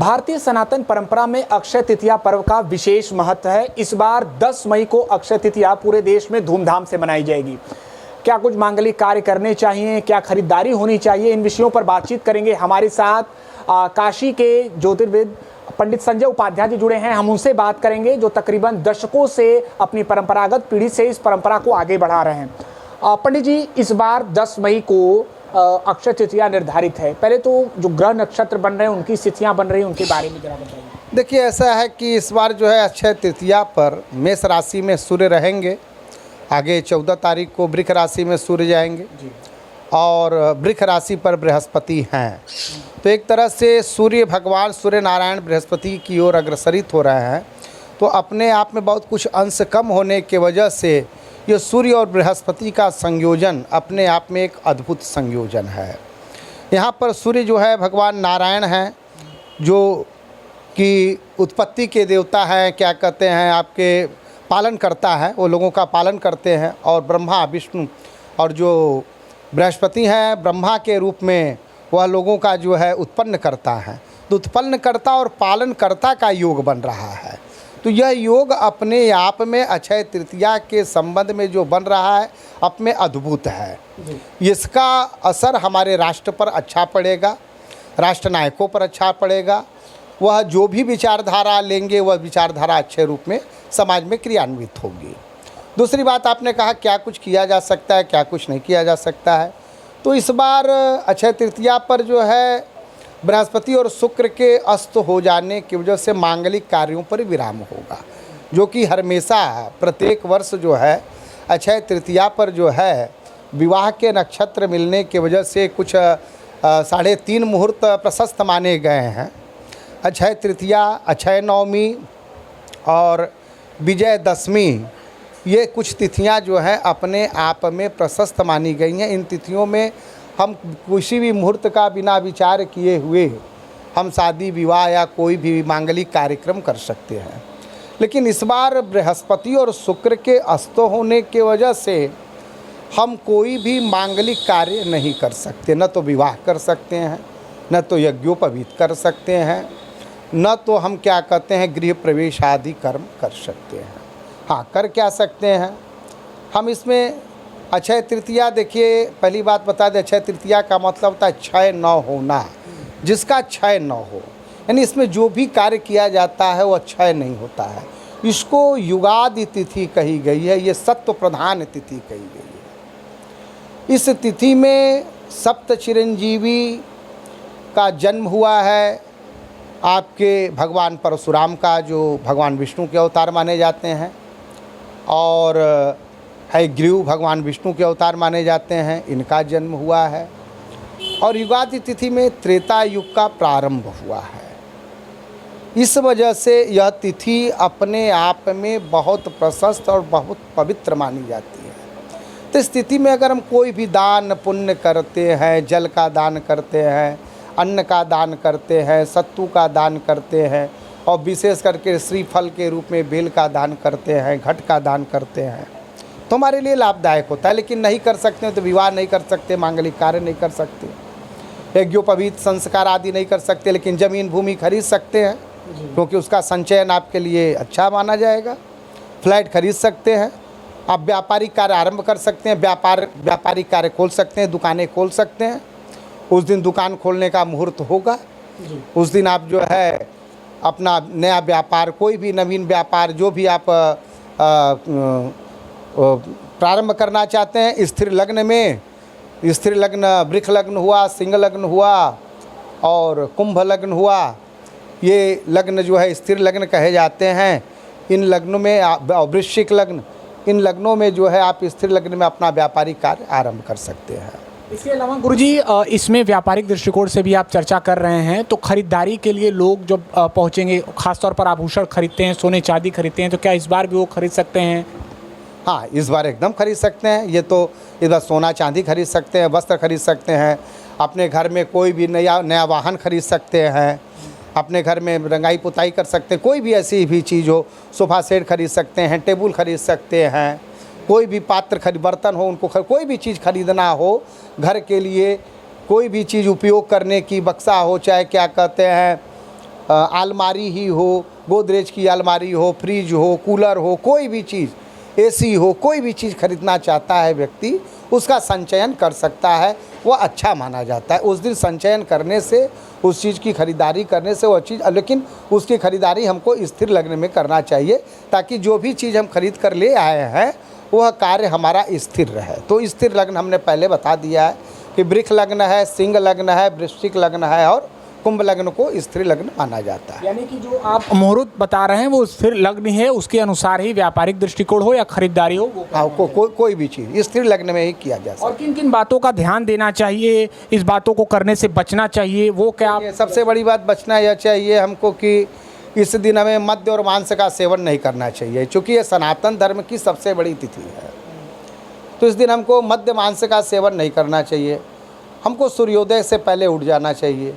भारतीय सनातन परंपरा में अक्षय तृतीया पर्व का विशेष महत्व है। इस बार 10 मई को अक्षय तृतीया पूरे देश में धूमधाम से मनाई जाएगी। क्या कुछ मांगलिक कार्य करने चाहिए, क्या खरीदारी होनी चाहिए, इन विषयों पर बातचीत करेंगे। हमारे साथ काशी के ज्योतिर्विद पंडित संजय उपाध्याय जी जुड़े हैं। हम उनसे बात करेंगे जो तकरीबन दशकों से अपनी परंपरागत पीढ़ी से इस परंपरा को आगे बढ़ा रहे हैं। पंडित जी, इस बार 10 मई को अक्षय तृतीया निर्धारित है। पहले तो जो ग्रह नक्षत्र बन रहे हैं, उनकी स्थितियां बन रही हैं, उनके बारे में जरा बताइए। देखिए, ऐसा है कि इस बार जो है अक्षय तृतीया पर मेष राशि में सूर्य रहेंगे। आगे 14 तारीख को वृष राशि में सूर्य जाएंगे और वृष राशि पर बृहस्पति हैं। तो एक तरह से सूर्य भगवान सूर्य नारायण बृहस्पति की ओर अग्रसरित हो रहे हैं। तो अपने आप में बहुत कुछ अंश कम होने की वजह से ये सूर्य और बृहस्पति का संयोजन अपने आप में एक अद्भुत संयोजन है। यहाँ पर सूर्य जो है भगवान नारायण हैं, जो कि उत्पत्ति के देवता हैं, क्या कहते हैं, आपके पालन करता है, वो लोगों का पालन करते हैं। और ब्रह्मा विष्णु और जो बृहस्पति हैं, ब्रह्मा के रूप में वह लोगों का जो है उत्पन्न करता है। तो उत्पन्नकर्ता और पालनकर्ता का योग बन रहा है। तो यह योग अपने आप में अक्षय तृतीया के संबंध में जो बन रहा है अपने अद्भुत है। इसका असर हमारे राष्ट्र पर अच्छा पड़ेगा, राष्ट्र नायकों पर अच्छा पड़ेगा। वह जो भी विचारधारा लेंगे वह विचारधारा अच्छे रूप में समाज में क्रियान्वित होगी। दूसरी बात, आपने कहा क्या कुछ किया जा सकता है, क्या कुछ नहीं किया जा सकता है। तो इस बार अक्षय तृतीया पर जो है बृहस्पति और शुक्र के अस्त हो जाने की वजह से मांगलिक कार्यों पर विराम होगा, जो कि हमेशा प्रत्येक वर्ष जो है अक्षय तृतीया पर जो है विवाह के नक्षत्र मिलने की वजह से कुछ 3.5 मुहूर्त प्रशस्त माने गए हैं। अक्षय तृतीया, अक्षय नवमी और विजयदशमी, ये कुछ तिथियां जो हैं अपने आप में प्रशस्त मानी गई हैं। इन तिथियों में हम किसी भी मुहूर्त का बिना विचार किए हुए हम शादी विवाह या कोई भी मांगलिक कार्यक्रम कर सकते हैं। लेकिन इस बार बृहस्पति और शुक्र के अस्त होने की वजह से हम कोई भी मांगलिक कार्य नहीं कर सकते। न तो विवाह कर सकते हैं, न तो यज्ञोपवीत कर सकते हैं, न तो हम क्या कहते हैं गृह प्रवेश आदि कर्म कर सकते हैं। हाँ, कर क्या सकते हैं हम इसमें। अक्षय तृतीया, देखिए पहली बात बता दें, अक्षय तृतीया का मतलब होता है क्षय न होना, जिसका क्षय न हो, यानी इसमें जो भी कार्य किया जाता है वह क्षय नहीं होता है। इसको युगादि तिथि कही गई है, ये सत्व प्रधान तिथि कही गई है। इस तिथि में सप्त चिरंजीवी का जन्म हुआ है। आपके भगवान परशुराम का, जो भगवान विष्णु के अवतार माने जाते हैं, और हयग्रीव भगवान विष्णु के अवतार माने जाते हैं, इनका जन्म हुआ है। और युगादि तिथि में त्रेता युग का प्रारंभ हुआ है। इस वजह से यह तिथि अपने आप में बहुत प्रशस्त और बहुत पवित्र मानी जाती है। तो इस तिथि में अगर हम कोई भी दान पुण्य करते हैं, जल का दान करते हैं, अन्न का दान करते हैं, सत्तू का दान करते हैं, और विशेष करके श्रीफल के रूप में बेल का दान करते हैं, घट का दान करते हैं, तो हमारे लिए लाभदायक होता है। लेकिन नहीं कर सकते तो विवाह नहीं कर सकते, मांगलिक कार्य नहीं कर सकते, यज्ञोपवीत संस्कार आदि नहीं कर सकते, लेकिन ज़मीन भूमि खरीद सकते हैं, क्योंकि उसका संचयन आपके लिए अच्छा माना जाएगा। फ्लैट खरीद सकते हैं, आप व्यापारिक कार्य आरंभ कर सकते हैं, व्यापारिक कार्य खोल सकते हैं, दुकानें खोल सकते हैं। उस दिन दुकान खोलने का मुहूर्त होगा। उस दिन आप जो है अपना नया व्यापार, कोई भी नवीन व्यापार जो भी आप प्रारंभ करना चाहते हैं, स्थिर लग्न में, स्थिर लग्न वृक्ष लग्न हुआ, सिंह लग्न हुआ और कुंभ लग्न हुआ, ये लग्न जो है स्थिर लग्न कहे जाते हैं। इन लग्नों में वृश्चिक लग्न, इन लग्नों में जो है आप स्थिर लग्न में अपना व्यापारिक कार्य आरंभ कर सकते हैं। इसके अलावा गुरुजी, इसमें व्यापारिक दृष्टिकोण से भी आप चर्चा कर रहे हैं, तो खरीदारी के लिए लोग जब पहुंचेंगे, खासतौर पर आभूषण खरीदते हैं, सोने चांदी खरीदते हैं, तो क्या इस बार भी वो खरीद सकते हैं? हाँ, इस बार एकदम खरीद सकते हैं। ये तो इस बार सोना चांदी खरीद सकते हैं, वस्त्र खरीद सकते हैं, अपने घर में कोई भी नया वाहन खरीद सकते हैं, अपने घर में रंगाई पुताई कर सकते हैं, कोई भी ऐसी भी चीज़ हो, सोफ़ा सेट खरीद सकते हैं, टेबल खरीद सकते हैं, कोई भी पात्र बर्तन हो उनको कोई भी चीज़ खरीदना हो घर के लिए, कोई भी चीज़ उपयोग करने की बक्सा हो, चाहे क्या कहते हैं अलमारी ही हो, गोदरेज की अलमारी हो, फ्रिज हो, कूलर हो, कोई भी चीज़, एसी हो, कोई भी चीज़ खरीदना चाहता है व्यक्ति, उसका संचयन कर सकता है, वह अच्छा माना जाता है। उस दिन संचयन करने से, उस चीज़ की खरीदारी करने से वह चीज़, लेकिन उसकी खरीदारी हमको स्थिर लग्न में करना चाहिए, ताकि जो भी चीज़ हम खरीद कर ले आए हैं वह कार्य हमारा स्थिर रहे। तो स्थिर लग्न हमने पहले बता दिया है कि वृक्ष लग्न है, सिंह लग्न है, वृश्चिक लग्न है और कुंभ लग्न को स्थिर लग्न माना जाता है। यानी कि जो आप मुहूर्त बता रहे हैं वो स्थिर लग्न है, उसके अनुसार ही व्यापारिक दृष्टिकोण हो या खरीदारी हो वो हाँ, कोई भी चीज़ स्थिर लग्न में ही किया जा सकता है। और किन किन बातों का ध्यान देना चाहिए, इस बातों को करने से बचना चाहिए, वो क्या आप सबसे बड़ी बात बचना यह चाहिए हमको कि इस दिन हमें मद्य और मांस का सेवन नहीं करना चाहिए, क्योंकि ये सनातन धर्म की सबसे बड़ी तिथि है। तो इस दिन हमको मद्य मांस का सेवन नहीं करना चाहिए। हमको सूर्योदय से पहले उठ जाना चाहिए।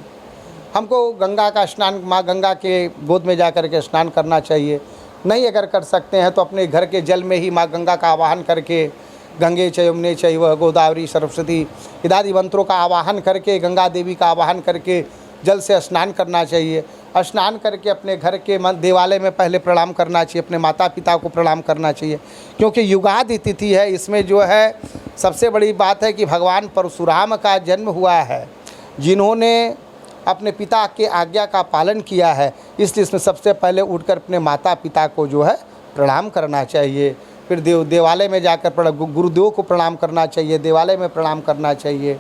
हमको गंगा का स्नान, माँ गंगा के गोद में जा कर के स्नान करना चाहिए। नहीं अगर कर सकते हैं तो अपने घर के जल में ही माँ गंगा का आवाहन करके, गंगे च यमुने चैव गोदावरी सरस्वती इत्यादि मंत्रों का आवाहन करके, गंगा देवी का आवाहन करके जल से स्नान करना चाहिए। स्नान करके अपने घर के देवालय में पहले प्रणाम करना चाहिए, अपने माता पिता को प्रणाम करना चाहिए, क्योंकि युगादि तिथि है। इसमें जो है सबसे बड़ी बात है कि भगवान परशुराम का जन्म हुआ है, जिन्होंने अपने पिता के आज्ञा का पालन किया है। इसलिए इसमें सबसे पहले उठकर अपने माता पिता को जो है प्रणाम करना चाहिए। फिर देवालय में जाकर गुरुदेव को प्रणाम करना चाहिए, देवालय में प्रणाम करना चाहिए।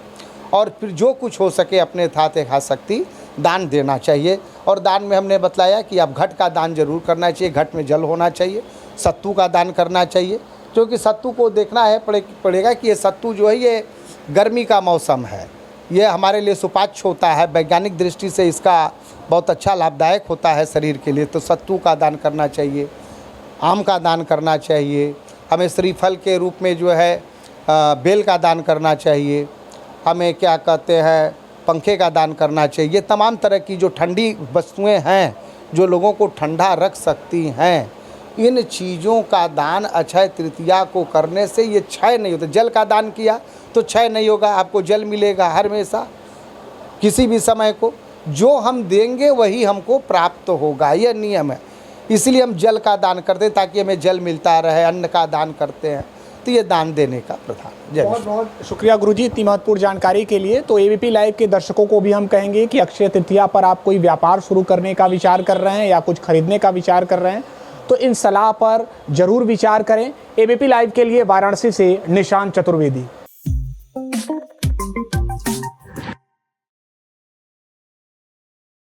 और फिर जो कुछ हो सके अपने यथाशक्ति दान देना चाहिए। और दान में हमने बतलाया कि अब घट का दान जरूर करना चाहिए, घट में जल होना चाहिए। सत्तू का दान करना चाहिए, क्योंकि सत्तू को देखना है पड़ेगा कि ये सत्तू जो है ये गर्मी का मौसम है, ये हमारे लिए सुपाच्य होता है। वैज्ञानिक दृष्टि से इसका बहुत अच्छा लाभदायक होता है शरीर के लिए। तो सत्तू का दान करना चाहिए, आम का दान करना चाहिए। हमें श्रीफल के रूप में जो है बेल का दान करना चाहिए। हमें क्या कहते हैं, पंखे का दान करना चाहिए। तमाम तरह की जो ठंडी वस्तुएं हैं जो लोगों को ठंडा रख सकती हैं, इन चीज़ों का दान अक्षय तृतीया को करने से ये क्षय नहीं होता। जल का दान किया तो क्षय नहीं होगा, आपको जल मिलेगा हर हमेशा, किसी भी समय को। जो हम देंगे वही हमको प्राप्त होगा, यह नियम है। इसलिए हम जल का दान करते हैं ताकि हमें जल मिलता रहे। अन्न का दान करते हैं, तो ये दान देने का प्रधान। जय। बहुत बहुत शुक्रिया गुरुजी इतनी महत्वपूर्ण जानकारी के लिए। तो एबीपी लाइव के दर्शकों को भी हम कहेंगे कि अक्षय तृतीया पर आप कोई व्यापार शुरू करने का विचार कर रहे हैं या कुछ खरीदने का विचार कर रहे हैं तो इन सलाह पर जरूर विचार करें। एबीपी लाइव के लिए वाराणसी से निशांत चतुर्वेदी।